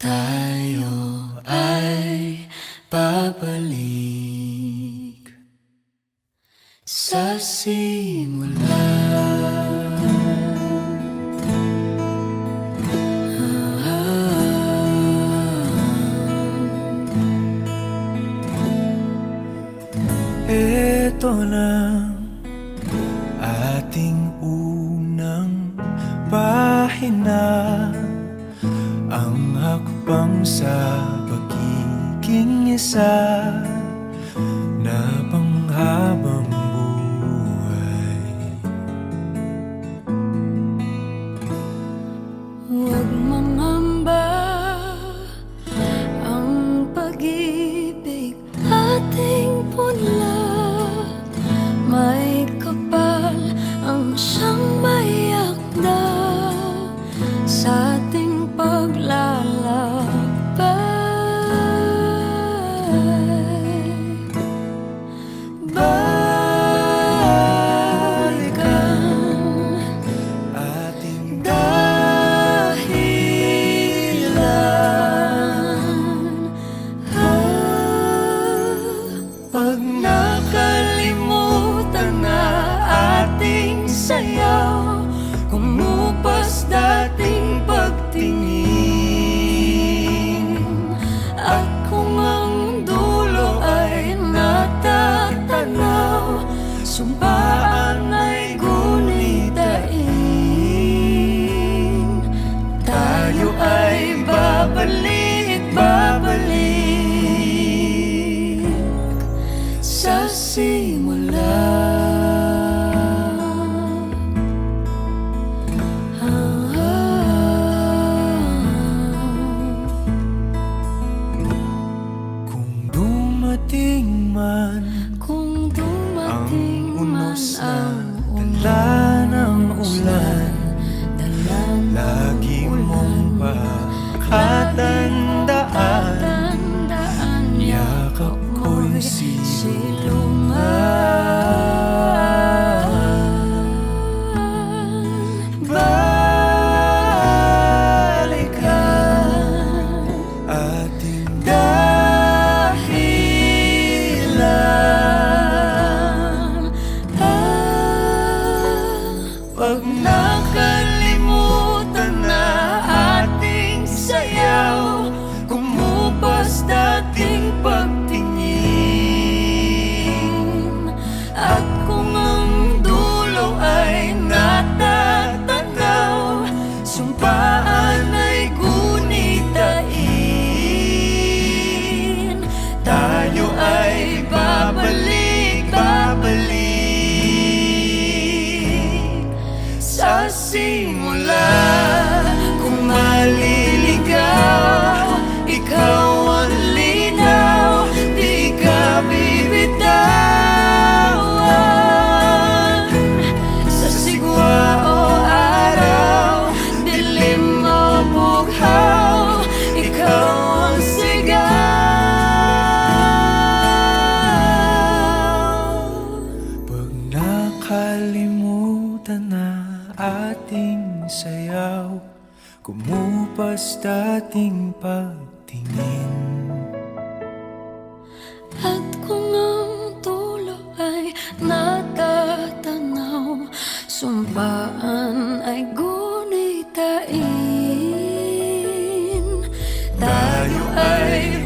Tayo ay babalik sa simula. Ito na ating unang pahina, ang hakbang sa pagiging isa na panghabang buhay. Huwag mangamba, ang pag-ibig ating punla. May kapal ang siyang mayakda sa ating paglalakbay. Balikan Ating dahilan, pag nakalimutan na ating sayaw, kumupas dating pagtingin. At kung ang dulo ay natatanaw, sumpaan ay gunitain. Tayo ay babalik sa simula. kung dumating man Kung dumating ang man unos na ang dala ng ulan, dala ng lagi mong pakatandaan, tandaan, yakap ko'y silungan. Balikan ating dahilan, pag nakalimutan na ating sayaw, kumupas dating pagtingin. At kung ang dulo ay natatanaw, sumpaan ay gunitain. Tayo ay babalik sa simula. Kung maliligaw, ikaw ang linaw, di ka bibitawan. Sa sigwa o araw, dilim o bughaw, ikaw ang sigaw. pag nakalimutan na ating sayaw, kumupas dating pagtingin. At kung ang dulo ay natatanaw, sumpaan ay gunitain. Tayo ay